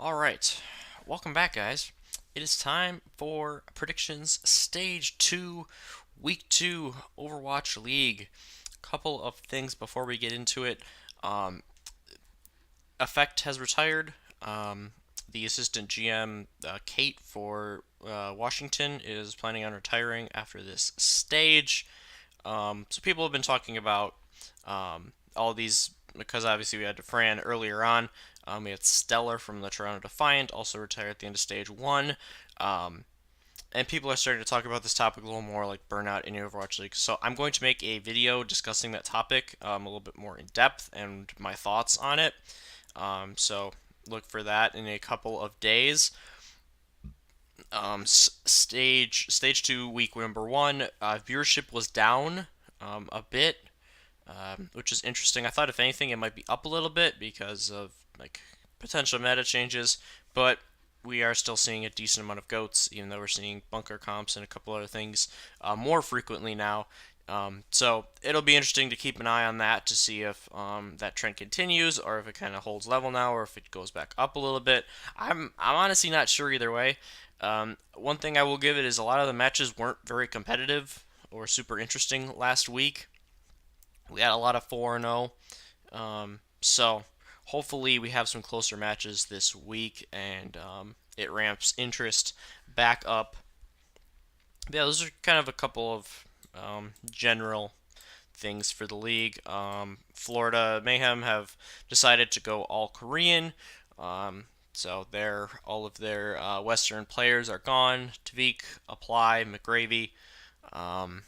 Alright, welcome back, guys. It is time for predictions Stage 2, Week 2 Overwatch League. Couple of things before we get into it. Um, Effect has retired. The assistant GM, Kate, for Washington, is planning on retiring after this stage. So people have been talking about all these because obviously we had Fran earlier on. We had Stellar from the Toronto Defiant also retired at the end of stage one. Um, and people are starting to talk about this topic a little more, like burnout in the Overwatch League. So I'm going to make a video discussing that topic a little bit more in depth and my thoughts on it. So look for that in a couple of days. Stage two, week number one, viewership was down a bit, which is interesting. I thought if anything it might be up a little bit because of like potential meta changes, but we are still seeing a decent amount of goats, even though we're seeing bunker comps and a couple other things more frequently now. So it'll be interesting to keep an eye on that to see if that trend continues or if it kind of holds level now or if it goes back up a little bit. I'm honestly not sure either way. One thing I will give it is a lot of the matches weren't very competitive or super interesting last week. We had a lot of 4-0. So hopefully we have some closer matches this week and it ramps interest back up. Yeah, those are kind of a couple of general things for the league. Florida Mayhem have decided to go all Korean. So all of their Western players are gone. Tvik, Apply, McGravy, um,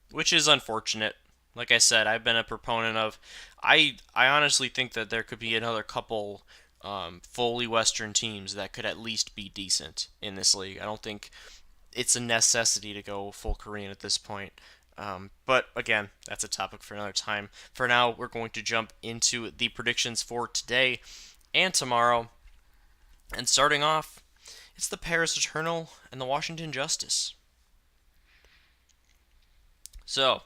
which is unfortunate. Like I said, I've been a proponent of. I honestly think that there could be another couple fully Western teams that could at least be decent in this league. I don't think it's a necessity to go full Korean at this point. But again, that's a topic for another time. For now, we're going to jump into the predictions for today and tomorrow. And starting off, it's the Paris Eternal and the Washington Justice. So,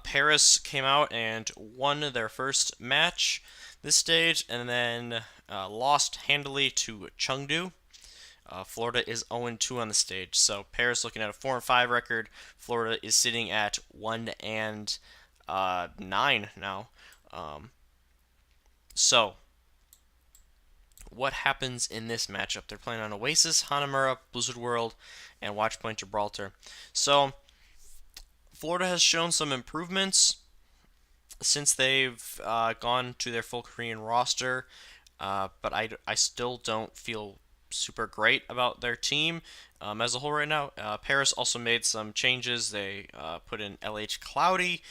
Paris came out and won their first match this stage and then lost handily to Chengdu. Florida is 0-2 on the stage. So Paris looking at a 4-5 record. Florida is sitting at 1-9 now. Um, so what happens in this matchup? They're playing on Oasis, Hanamura, Blizzard World, and Watchpoint Gibraltar. So Florida has shown some improvements since they've gone to their full Korean roster, but I still don't feel super great about their team as a whole right now. Paris also made some changes. They put in LH Cloudy.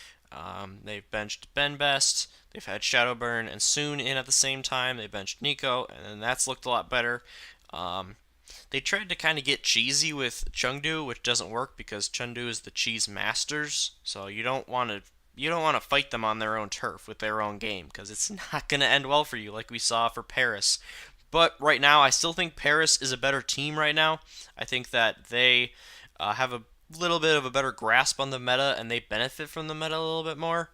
They've benched Ben Best. They've had Shadowburn and Soon in at the same time. They benched Nico, and that's looked a lot better. They tried to kind of get cheesy with Chengdu, which doesn't work because Chengdu is the cheese masters. So you don't want to fight them on their own turf with their own game because it's not going to end well for you, like we saw for Paris. But right now, I still think Paris is a better team right now. I think that they have a little bit of a better grasp on the meta and they benefit from the meta a little bit more.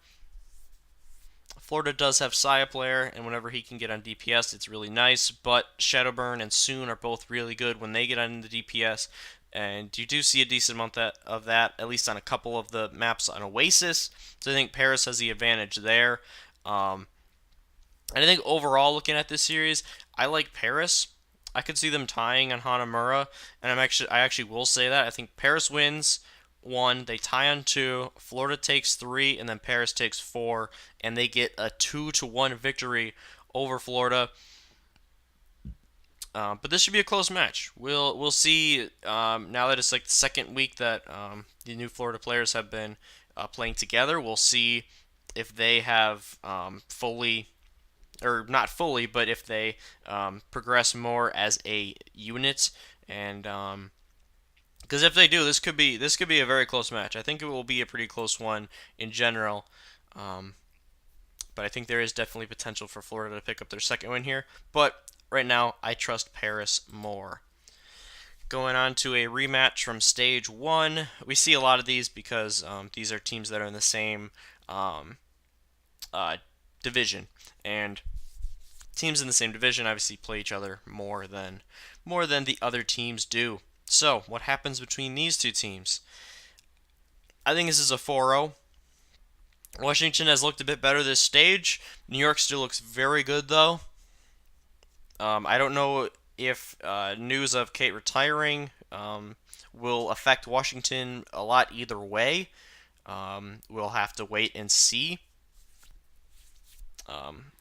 Florida does have Saya player, and whenever he can get on DPS, it's really nice. But Shadowburn and Soon are both really good when they get on the DPS, and you do see a decent amount of that, at least on a couple of the maps on Oasis. So I think Paris has the advantage there. And I think overall, looking at this series, I like Paris. I could see them tying on Hanamura, and I actually will say that I think Paris wins one, they tie on two, Florida takes three, and then Paris takes four, and they get a 2-1 victory over Florida. But this should be a close match. We'll see. Now that it's like the second week that the new Florida players have been playing together, we'll see if they have fully, or not fully, but if they progress more as a unit. And because if they do, this could be a very close match. I think it will be a pretty close one in general. Um, but I think there is definitely potential for Florida to pick up their second win here. But right now, I trust Paris more. Going on to a rematch from Stage 1. We see a lot of these because these are teams that are in the same um, division. And teams in the same division obviously play each other more than the other teams do. So, what happens between these two teams? I think this is a 4-0. Washington has looked a bit better this stage. New York still looks very good, though. I don't know if news of Kate retiring will affect Washington a lot either way. We'll have to wait and see.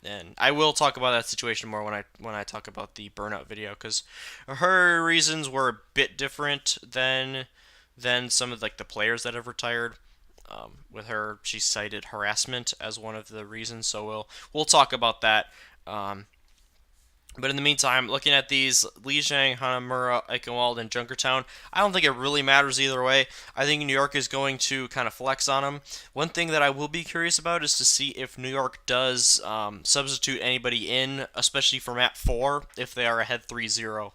And I will talk about that situation more when I talk about the burnout video, because her reasons were a bit different than some of like the players that have retired. With her, she cited harassment as one of the reasons, so we'll talk about that. But in the meantime, looking at these, Lijiang, Hanamura, Eichenwald, and Junkertown, I don't think it really matters either way. I think New York is going to kind of flex on them. One thing that I will be curious about is to see if New York does substitute anybody in, especially for map 4, if they are ahead 3-0.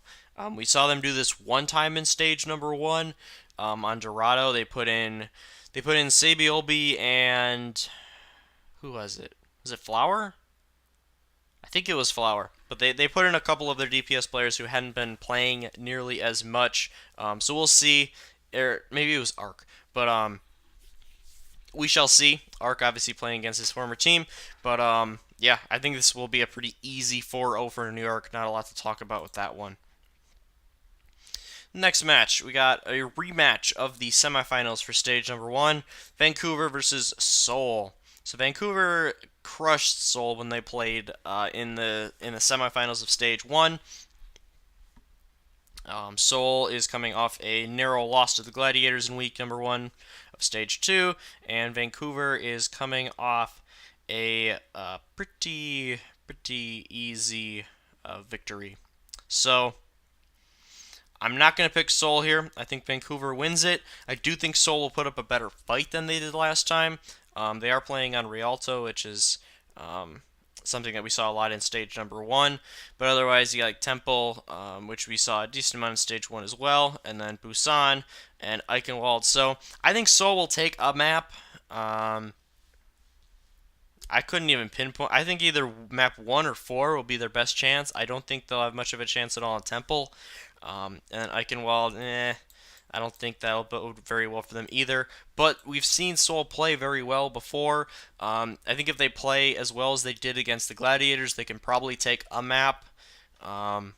We saw them do this one time in stage number 1 on Dorado. They put in Sabiolbi and who was it? Was it Flower? I think it was Flower. But they put in a couple of their DPS players who hadn't been playing nearly as much. So we'll see. Or maybe it was Arc. But we shall see. Arc obviously playing against his former team. But yeah, I think this will be a pretty easy 4-0 for New York. Not a lot to talk about with that one. Next match, we got a rematch of the semifinals for stage number 1. Vancouver versus Seoul. So Vancouver crushed Seoul when they played in the semifinals of stage 1. Seoul is coming off a narrow loss to the Gladiators in week number 1 of stage 2, and Vancouver is coming off a pretty easy victory. So I'm not going to pick Seoul here. I think Vancouver wins it. I do think Seoul will put up a better fight than they did last time. They are playing on Rialto, which is something that we saw a lot in stage number 1. But otherwise, you got like Temple, which we saw a decent amount in stage 1 as well, and then Busan and Eichenwald. So I think Seoul will take a map. I couldn't even pinpoint. I think either map 1 or 4 will be their best chance. I don't think they'll have much of a chance at all on Temple. And Eichenwald, I don't think that'll bode very well for them either. But we've seen Seoul play very well before. I think if they play as well as they did against the Gladiators, they can probably take a map. But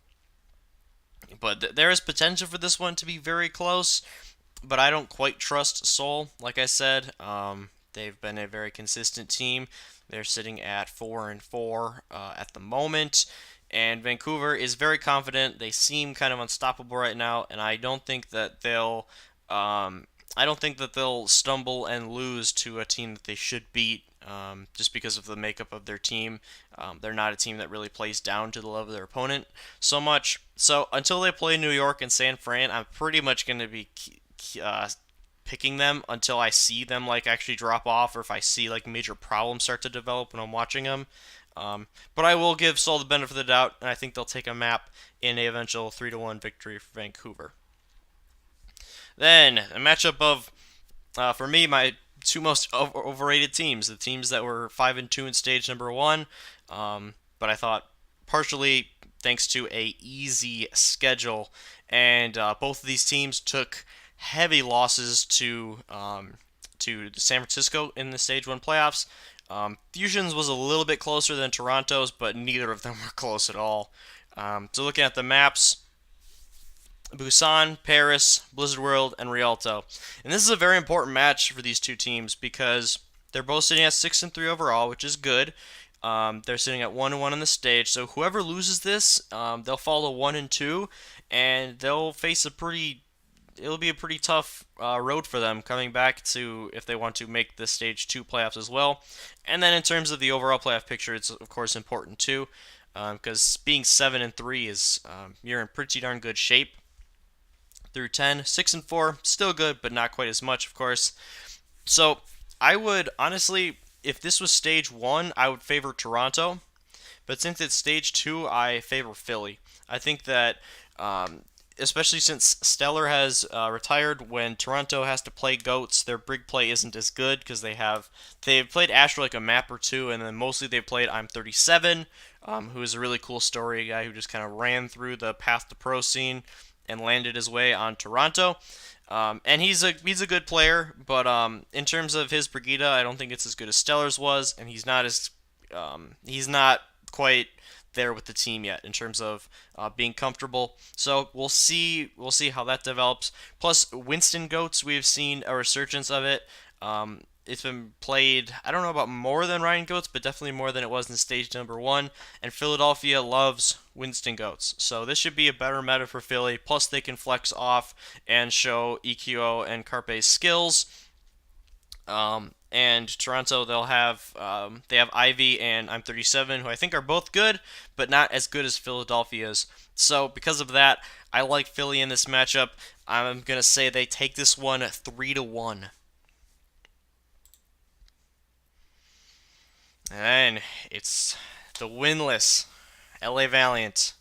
there is potential for this one to be very close. But I don't quite trust Seoul, like I said. They've been a very consistent team. They're sitting at 4-4 at the moment. And Vancouver is very confident. They seem kind of unstoppable right now, and I don't think that they'll stumble and lose to a team that they should beat just because of the makeup of their team. They're not a team that really plays down to the level of their opponent so much. So until they play New York and San Fran, I'm pretty much going to be picking them until I see them like actually drop off, or if I see like major problems start to develop when I'm watching them. But I will give Seoul the benefit of the doubt, and I think they'll take a map in a eventual 3-1 victory for Vancouver. Then a matchup of, for me, my two most overrated teams, the teams that were 5-2 in stage number 1. But I thought partially thanks to a easy schedule, and both of these teams took heavy losses to San Francisco in the stage 1 playoffs. Fusion's was a little bit closer than Toronto's, but neither of them were close at all. So looking at the maps, Busan, Paris, Blizzard World, and Rialto. And this is a very important match for these two teams because they're both sitting at 6-3 overall, which is good. They're sitting at 1-1 on the stage, so whoever loses this, they'll fall to 1-2, and they'll face it'll be a pretty tough road for them coming back to if they want to make the stage 2 playoffs as well. And then in terms of the overall playoff picture, it's of course important too, because being 7-3 is you're in pretty darn good shape. Through 10, 6-4, still good, but not quite as much, of course. So I would honestly, if this was stage 1, I would favor Toronto, but since it's stage 2, I favor Philly. I think that especially since Stellar has retired, when Toronto has to play Goats, their brig play isn't as good because they've played Astro like a map or two, and then mostly they've played I'm 37, who is a really cool story, a guy who just kind of ran through the path to pro scene and landed his way on Toronto. And he's a good player, but in terms of his Brigida, I don't think it's as good as Stellar's was, and he's not quite there with the team yet in terms of being comfortable. So we'll see how that develops. Plus, Winston Goats, we've seen a resurgence of it. It's been played, I don't know about more than Ryan Goats, but definitely more than it was in stage number 1. And Philadelphia loves Winston Goats. So this should be a better meta for Philly. Plus, they can flex off and show EQO and Carpe's skills. And Toronto, they have Ivy and I'm 37, who I think are both good, but not as good as Philadelphia's. So because of that, I like Philly in this matchup. I'm gonna say they take this one 3-1. And it's the winless LA Valiant.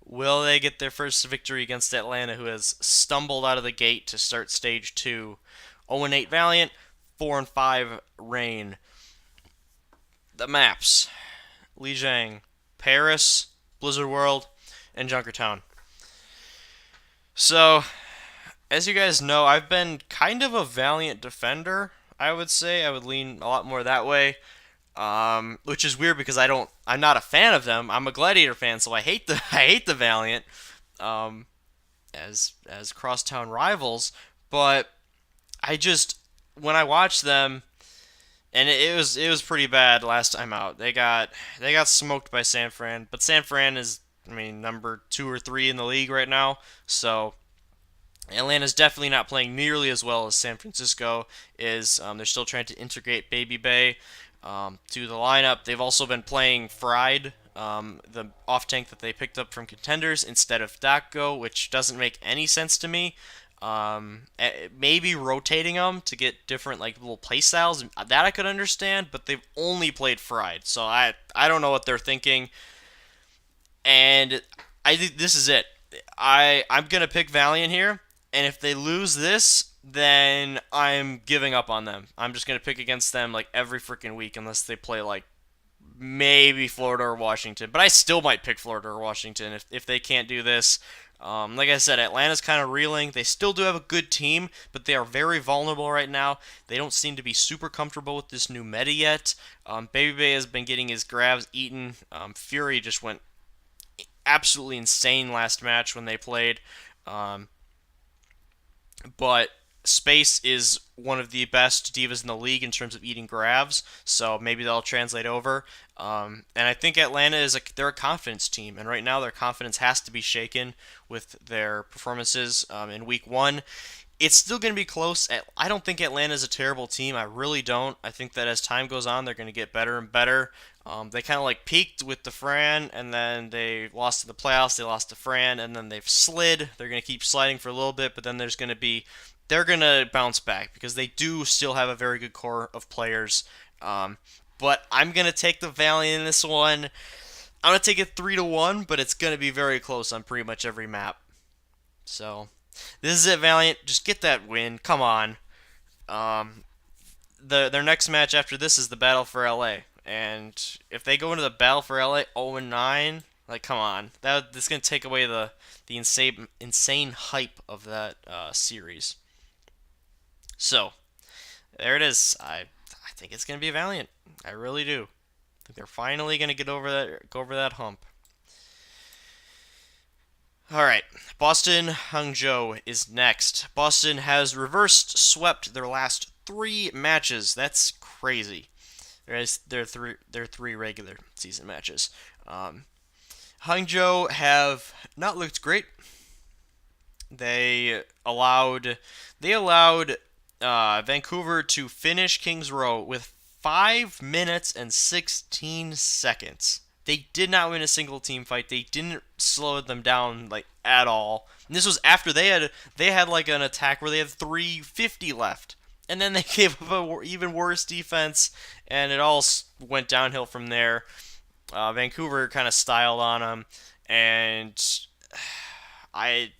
Will they get their first victory against Atlanta, who has stumbled out of the gate to start stage 2? 0-8 Valiant, 4-5 Reign. The maps: Lijiang, Paris, Blizzard World, and Junkertown. So, as you guys know, I've been kind of a Valiant defender. I would say I would lean a lot more that way. Which is weird because I'm not a fan of them. I'm a Gladiator fan, so I hate the Valiant, as crosstown rivals. But when I watched them, and it was pretty bad last time out. They got smoked by San Fran, but San Fran is, I mean, number 2 or 3 in the league right now. So Atlanta's definitely not playing nearly as well as San Francisco is. They're still trying to integrate Baby Bay to the lineup. They've also been playing Fried, the off tank that they picked up from Contenders, instead of Dakgo, which doesn't make any sense to me. Maybe rotating them to get different like little play styles, that I could understand, but they've only played Fried, so I don't know what they're thinking. And I think this is it. I'm gonna pick Valiant here, and if they lose this, then I'm giving up on them. I'm just going to pick against them like every freaking week unless they play like maybe Florida or Washington. But I still might pick Florida or Washington if they can't do this. Like I said, Atlanta's kind of reeling. They still do have a good team, but they are very vulnerable right now. They don't seem to be super comfortable with this new meta yet. Baby Bay has been getting his grabs eaten. Fury just went absolutely insane last match when they played. But Space is one of the best divas in the league in terms of eating grabs, so maybe that'll translate over. And I think Atlanta they're a confidence team, and right now their confidence has to be shaken with their performances in week 1. It's still going to be close. I don't think Atlanta is a terrible team. I really don't. I think that as time goes on, they're going to get better and better. They kind of like peaked with the Fran, and then they lost in the playoffs. They lost to Fran, and then they've slid. They're going to keep sliding for a little bit, but then they're going to bounce back because they do still have a very good core of players. But I'm going to take the Valiant in this one. I'm going to take it 3-1, but it's going to be very close on pretty much every map. So this is it, Valiant. Just get that win. Come on. Their next match after this is the Battle for LA. And if they go into the Battle for LA 0-9, like, come on. This is going to take away the insane hype of that series. So, there it is. I think it's going to be a Valiant. I really do. I think they're finally going to go over that hump. Alright, Boston Hangzhou is next. Boston has reversed swept their last 3 matches. That's crazy. They're three regular season matches. Hangzhou have not looked great. They allowed Vancouver to finish Kings Row with 5 minutes and 16 seconds. They did not win a single team fight. They didn't slow them down like at all. And this was after they had like an attack where they had 350 left. And then they gave up an even worse defense, and it all went downhill from there. Vancouver kind of styled on them, and I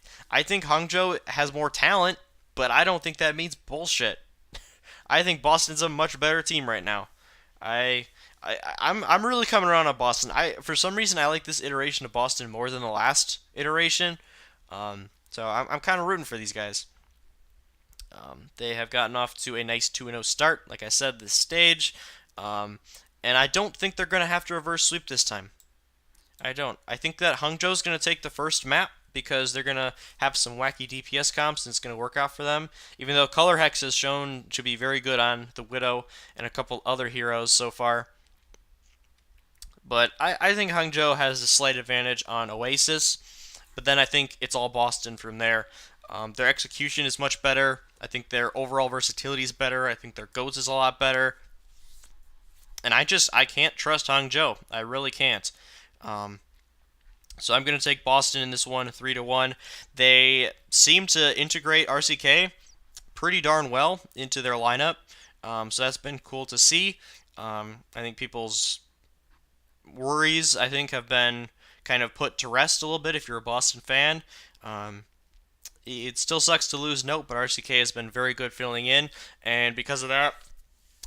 think Hangzhou has more talent, but I don't think that means bullshit. I think Boston's a much better team right now. I I'm really coming around on Boston. For some reason I like this iteration of Boston more than the last iteration. So I'm kind of rooting for these guys. They have gotten off to a nice 2-0 start, like I said, this stage. Um, and I don't think they're going to have to reverse sweep this time. I don't. I think that Hangzhou's going to take the first map because they're going to have some wacky DPS comps and it's going to work out for them. Even though Color Hex has shown to be very good on the Widow and a couple other heroes so far. But I think Hangzhou has a slight advantage on Oasis. But then I think it's all Boston from there. Their execution is much better. I think their overall versatility is better. I think their goats is a lot better. And I can't trust Hangzhou. I really can't. Um, so I'm going to take Boston in this one, 3-1. They seem to integrate RCK pretty darn well into their lineup. So that's been cool to see. I think people's worries, I think, have been kind of put to rest a little bit if you're a Boston fan. It still sucks to lose Note, but RCK has been very good filling in, and because of that,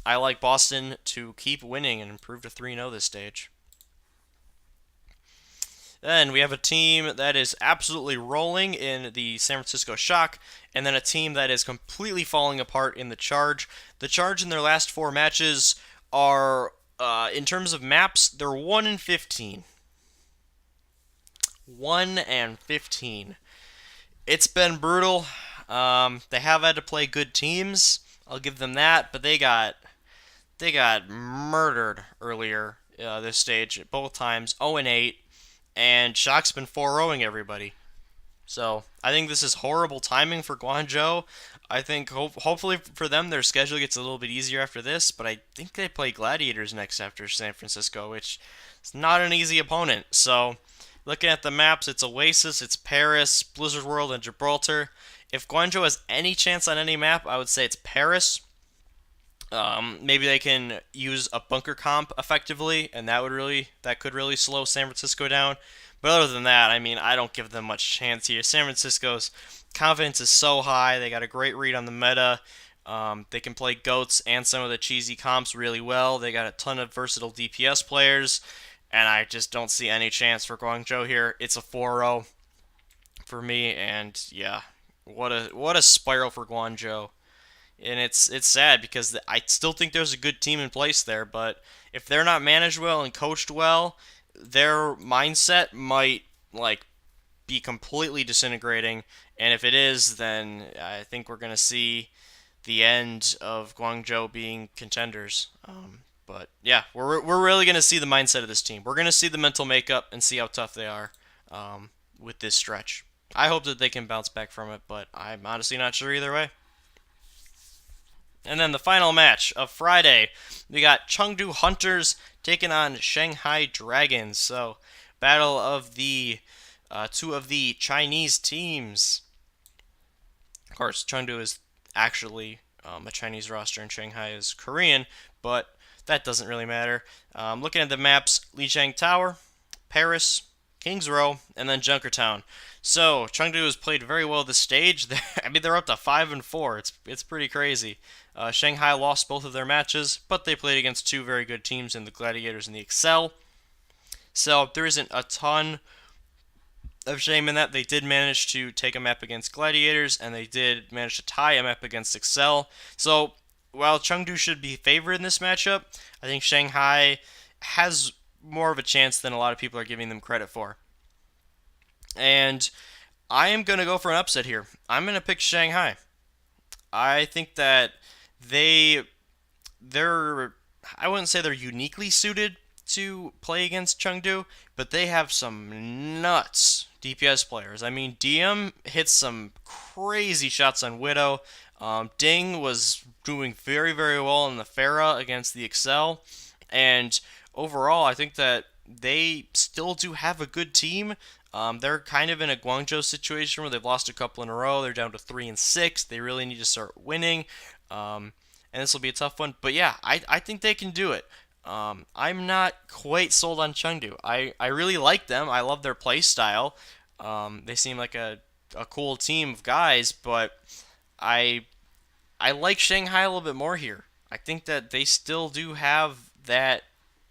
I like Boston to keep winning and improve to 3-0 this stage. Then we have a team that is absolutely rolling in the San Francisco Shock, and then a team that is completely falling apart in the Charge. The Charge in their last 4 matches are, in terms of maps, they're 1-15. 1-15. It's been brutal. They have had to play good teams. I'll give them that, but they got murdered earlier this stage both times, 0-8, and Shock's been 4-0ing everybody. So I think this is horrible timing for Guangzhou. I think hopefully for them their schedule gets a little bit easier after this, but I think they play Gladiators next after San Francisco, which is not an easy opponent. So looking at the maps, it's Oasis, it's Paris, Blizzard World, and Gibraltar. If Guangzhou has any chance on any map, I would say it's Paris. Maybe they can use a bunker comp effectively, and that could really slow San Francisco down. But other than that, I mean, I don't give them much chance here. San Francisco's confidence is so high. They got a great read on the meta. They can play goats and some of the cheesy comps really well. They got a ton of versatile DPS players, and I just don't see any chance for Guangzhou here. It's a 4-0 for me, and yeah, what a spiral for Guangzhou. And it's sad because I still think there's a good team in place there, but if they're not managed well and coached well, their mindset might be completely disintegrating. And if it is, then I think we're gonna see the end of Guangzhou being contenders. But yeah, we're really gonna see the mindset of this team. We're gonna see the mental makeup and see how tough they are with this stretch. I hope that they can bounce back from it, but I'm honestly not sure either way. And then the final match of Friday, we got Chengdu Hunters taking on Shanghai Dragons. So, battle of the two of the Chinese teams. Of course, Chengdu is actually a Chinese roster and Shanghai is Korean, but that doesn't really matter. Looking at the maps, Lijiang Tower, Paris, Kings Row, and then Junkertown. So Chengdu has played very well this stage. I mean, they're up to 5-4. It's pretty crazy. Shanghai lost both of their matches, but they played against two very good teams in the Gladiators and the Excel. So there isn't a ton of shame in that. They did manage to take a map against Gladiators, and they did manage to tie a map against Excel. So while Chengdu should be favored in this matchup, I think Shanghai has more of a chance than a lot of people are giving them credit for. And I am going to go for an upset here. I'm going to pick Shanghai. I think that they're I wouldn't say they're uniquely suited to play against Chengdu, but they have some nuts DPS players. I mean, DM hits some crazy shots on Widow. Ding was doing very, very well in the Pharah against the Excel. And overall, I think that they still do have a good team. They're kind of in a Guangzhou situation where they've lost a couple in a row. They're down to 3-6. They really need to start winning. And this will be a tough one. But yeah, I think they can do it. I'm not quite sold on Chengdu. I really like them. I love their play style. They seem like a cool team of guys, but I like Shanghai a little bit more here. I think that they still do have that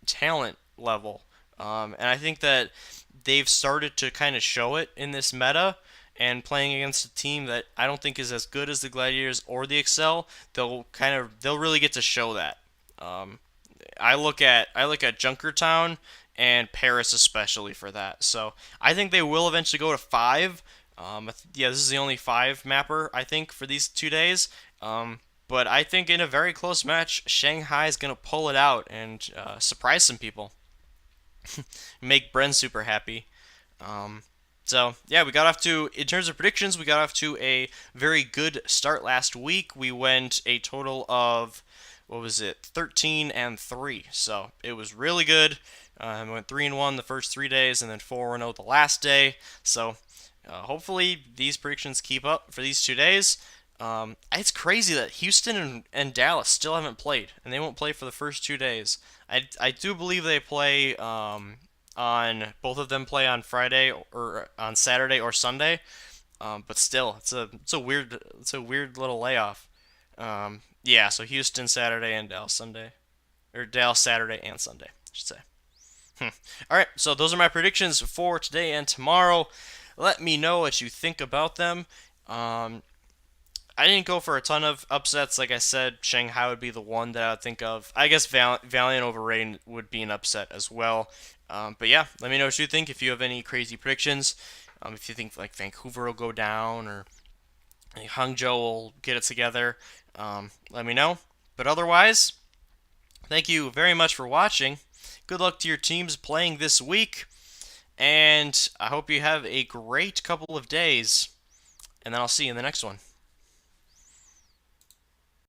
talent level. And I think that they've started to kind of show it in this meta. And playing against a team that I don't think is as good as the Gladiators or the Excel, they'll really get to show that. Um, I look at Junkertown and Paris especially for that. So I think they will eventually go to five. Yeah, this is the only five mapper I think for these 2 days. But I think in a very close match, Shanghai is gonna pull it out and surprise some people, make Bren super happy. Um, so yeah, we got off to in terms of predictions, we got off to a very good start last week. We went a total of what was it, 13-3. So it was really good. We went 3-1 the first 3 days, and then 4-0 the last day. So hopefully these predictions keep up for these 2 days. It's crazy that Houston and Dallas still haven't played, and they won't play for the first 2 days. I do believe they play on both of them play on Friday or on Saturday or Sunday. But still, it's a weird little layoff. Yeah, so Houston Saturday and Dallas Sunday, or Dallas Saturday and Sunday, I should say. All right, so those are my predictions for today and tomorrow. Let me know what you think about them. I didn't go for a ton of upsets. Like I said, Shanghai would be the one that I would think of. I guess Valiant over Rain would be an upset as well. But yeah, let me know what you think. If you have any crazy predictions, if you think like Vancouver will go down or Hangzhou will get it together, let me know. But otherwise, thank you very much for watching. Good luck to your teams playing this week, and I hope you have a great couple of days. And then I'll see you in the next one.